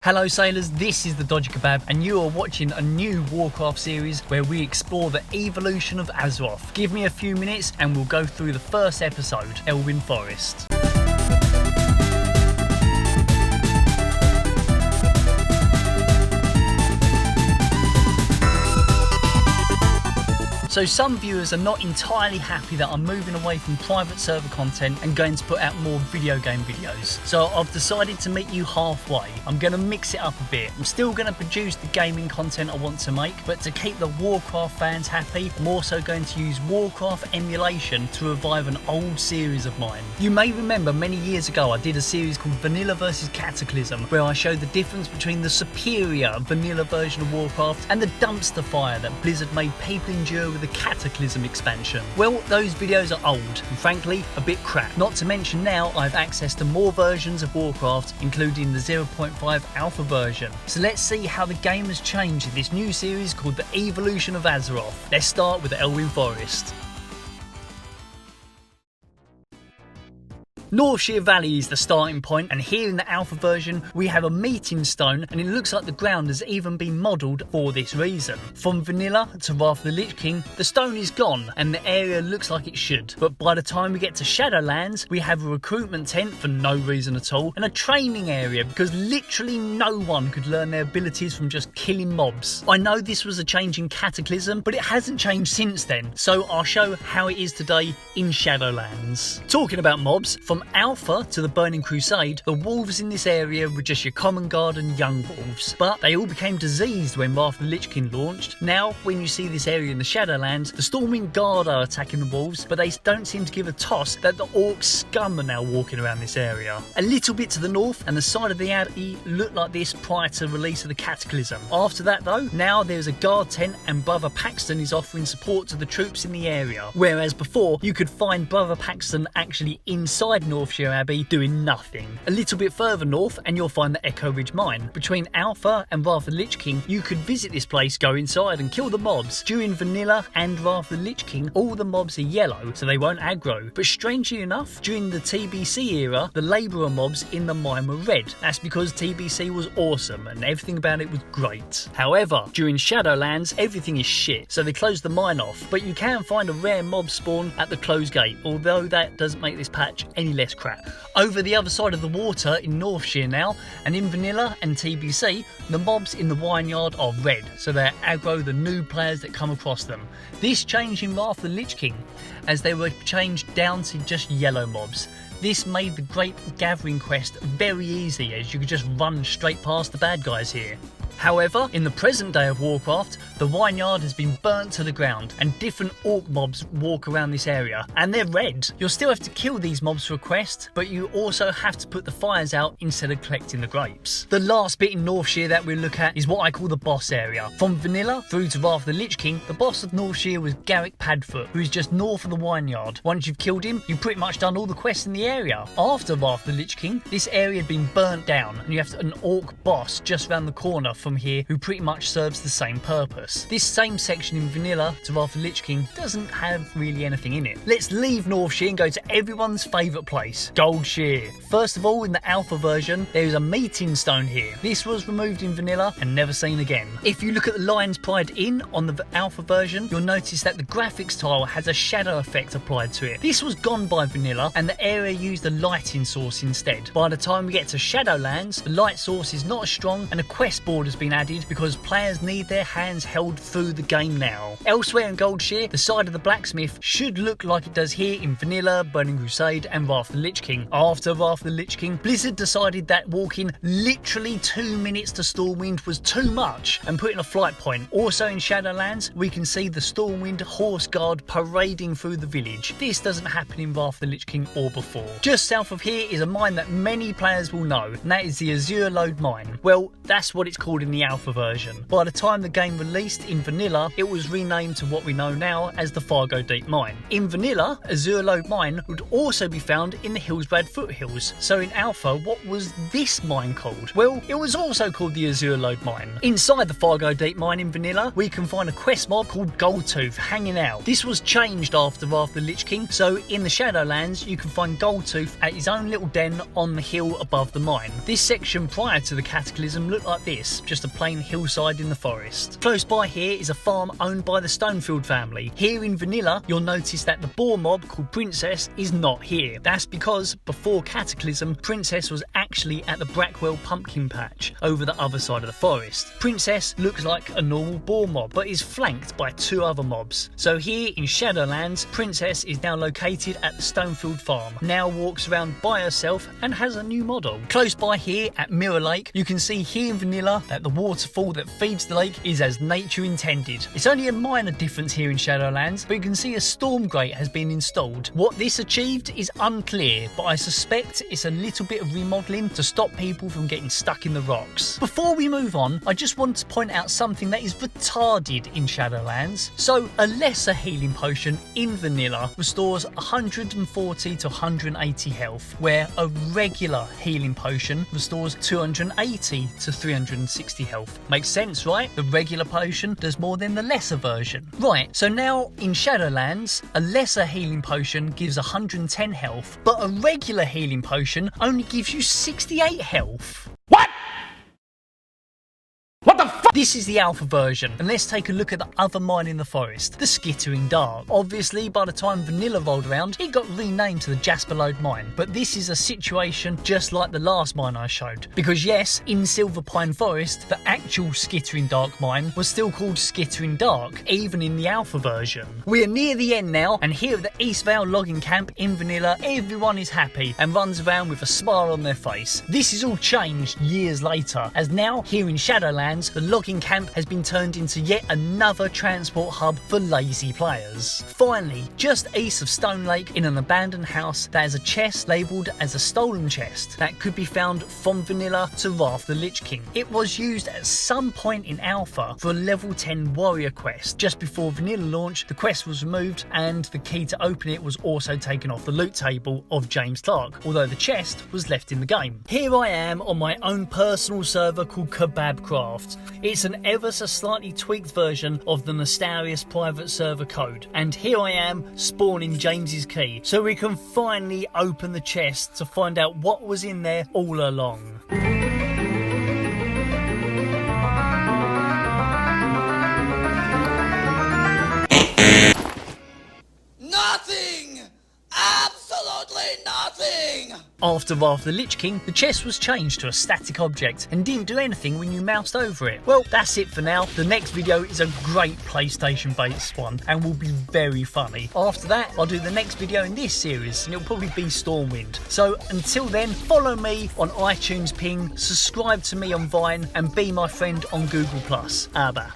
Hello sailors, this is the Dodgykebaab and you are watching a new Warcraft series where we explore the evolution of Azeroth. Give me a few minutes and we'll go through the first episode, Elwynn Forest. So some viewers are not entirely happy that I'm moving away from private server content and going to put out more video game videos. So I've decided to meet you halfway. I'm going to mix it up a bit. I'm still going to produce the gaming content I want to make, but to keep the Warcraft fans happy, I'm also going to use Warcraft emulation to revive an old series of mine. You may remember many years ago I did a series called Vanilla vs Cataclysm, where I showed the difference between the superior vanilla version of Warcraft and the dumpster fire that Blizzard made people endure with the Cataclysm expansion. Well, those videos are old and frankly a bit crap. Not to mention now I have access to more versions of Warcraft, including the 0.5 alpha version. So let's see how the game has changed in this new series called the Evolution of Azeroth. Let's start with Elwynn Forest. Northshire Valley is the starting point, and here in the alpha version we have a meeting stone, and it looks like the ground has even been modelled for this reason. From vanilla to Wrath of the Lich King, the stone is gone and the area looks like it should. But by the time we get to ShadowLands, we have a recruitment tent for no reason at all, and a training area because literally no one could learn their abilities from just killing mobs. I know this was a change in Cataclysm, but it hasn't changed since then, so I'll show how it is today in Shadowlands. Talking about mobs, from Alpha to the Burning Crusade, the wolves in this area were just your common guard and young wolves, but they all became diseased when Wrath of the Lich King launched. Now when you see this area in the Shadowlands, the Stormwind Guard are attacking the wolves, but they don't seem to give a toss that the orc scum are now walking around this area. A little bit to the north and the side of the Abbey looked like this prior to the release of the Cataclysm. After that though, now there's a guard tent and Brother Paxton is offering support to the troops in the area, whereas before you could find Brother Paxton actually inside Northshire Abbey doing nothing. A little bit further north and you'll find the Echo Ridge Mine. Between Alpha and Wrath of the Lich King, you could visit this place, go inside and kill the mobs. During Vanilla and Wrath of the Lich King, all the mobs are yellow, so they won't aggro. But strangely enough, during the TBC era, the Labourer mobs in the mine were red. That's because TBC was awesome and everything about it was great. However, during Shadowlands, everything is shit, so they closed the mine off. But you can find a rare mob spawn at the closed gate, although that doesn't make this patch any less crap. Over the other side of the water in Northshire now, and in Vanilla and TBC, the mobs in the Wineyard are red, so they aggro the new players that come across them. This changed in Wrath of the Lich King, as they were changed down to just yellow mobs. This made the Grape Gathering quest very easy, as you could just run straight past the bad guys here. However, in the present day of Warcraft, the Wineyard has been burnt to the ground and different orc mobs walk around this area, and they're red. You'll still have to kill these mobs for a quest, but you also have to put the fires out instead of collecting the grapes. The last bit in Northshire that we'll look at is what I call the boss area. From Vanilla through to Wrath of the Lich King, the boss of Northshire was Garrick Padfoot, who is just north of the Wineyard. Once you've killed him, you've pretty much done all the quests in the area. After Wrath of the Lich King, this area had been burnt down, and you have an orc boss just around the corner from here who pretty much serves the same purpose. This same section in Vanilla to Wrath of the Lich King doesn't have really anything in it. Let's leave Northshire and go to everyone's favourite place, Goldshire. First of all, in the alpha version, there is a meeting stone here. This was removed in Vanilla and never seen again. If you look at the Lion's Pride Inn on the alpha version, you'll notice that the graphics tile has a shadow effect applied to it. This was gone by Vanilla and the area used a lighting source instead. By the time we get to Shadowlands, the light source is not as strong and a quest board has been added because players need their hands held through the game now. Elsewhere in Goldshire, the side of the blacksmith should look like it does here in Vanilla, Burning Crusade and Wrath of the Lich King. After Wrath of the Lich King, Blizzard decided that walking literally 2 minutes to Stormwind was too much and put in a flight point. Also in Shadowlands, we can see the Stormwind Horse Guard parading through the village. This doesn't happen in Wrath of the Lich King or before. Just south of here is a mine that many players will know, and that is the Azure Lode Mine. Well, that's what it's called in in the alpha version. By the time the game released in vanilla, it was renamed to what we know now as the Fargo Deep Mine. In vanilla, Azeroth mine would also be found in the Hillsbrad foothills. So in alpha, what was this mine called? Well, it was also called the Azeroth mine. Inside the Fargo Deep Mine in vanilla, we can find a quest mob called Goldtooth hanging out. This was changed after Wrath of the Lich King, so in the Shadowlands you can find Goldtooth at his own little den on the hill above the mine. This section prior to the Cataclysm looked like this, just a plain hillside in the forest. Close by here is a farm owned by the Stonefield family. Here in vanilla you'll notice that the boar mob called Princess is not here. That's because before Cataclysm, Princess was actually at the Brackwell pumpkin patch over the other side of the forest. Princess looks like a normal boar mob but is flanked by two other mobs. So here in Shadowlands, Princess is now located at the Stonefield farm, now walks around by herself and has a new model. Close by here at Mirror Lake, you can see here in vanilla that the waterfall that feeds the lake is as nature intended. It's only a minor difference here in Shadowlands, but you can see a storm grate has been installed. What this achieved is unclear, but I suspect it's a little bit of remodelling to stop people from getting stuck in the rocks. Before we move on, I just want to point out something that is retarded in Shadowlands. So a lesser healing potion in vanilla restores 140 to 180 health, where a regular healing potion restores 280 to 360 health. Makes sense, right? The regular potion does more than the lesser version. Right, so now in Shadowlands, a lesser healing potion gives 110 health, but a regular healing potion only gives you 68 health. What? What the fuck? This is the alpha version, and let's take a look at the other mine in the forest, the Skittering Dark. Obviously, by the time vanilla rolled around, it got renamed to the Jasperlode mine, but this is a situation just like the last mine I showed. Because yes, in Silver Pine Forest, the actual Skittering Dark mine was still called Skittering Dark, even in the alpha version. We are near the end now, and here at the East Vale logging camp in vanilla, everyone is happy and runs around with a smile on their face. This is all changed years later, as now here in Shadowlands, the logging camp has been turned into yet another transport hub for lazy players. Finally, just east of Stone Lake, in an abandoned house, there is a chest labelled as a stolen chest that could be found from vanilla to Wrath of the Lich King. It was used at some point in alpha for a level 10 warrior quest. Just before vanilla launch, the quest was removed and the key to open it was also taken off the loot table of James Clark, although the chest was left in the game. Here I am on my own personal server called Kebaabcraft. It's an ever so slightly tweaked version of the Nestarius private server code, and here I am spawning James's key so we can finally open the chest to find out what was in there all along. Nothing! Absolutely nothing! After Wrath of the Lich King, the chest was changed to a static object and didn't do anything when you moused over it. Well, that's it for now. The next video is a great PlayStation based one and will be very funny. After that, I'll do the next video in this series and it'll probably be Stormwind. So until then, follow me on iTunes Ping, subscribe to me on Vine and be my friend on Google+. Abba.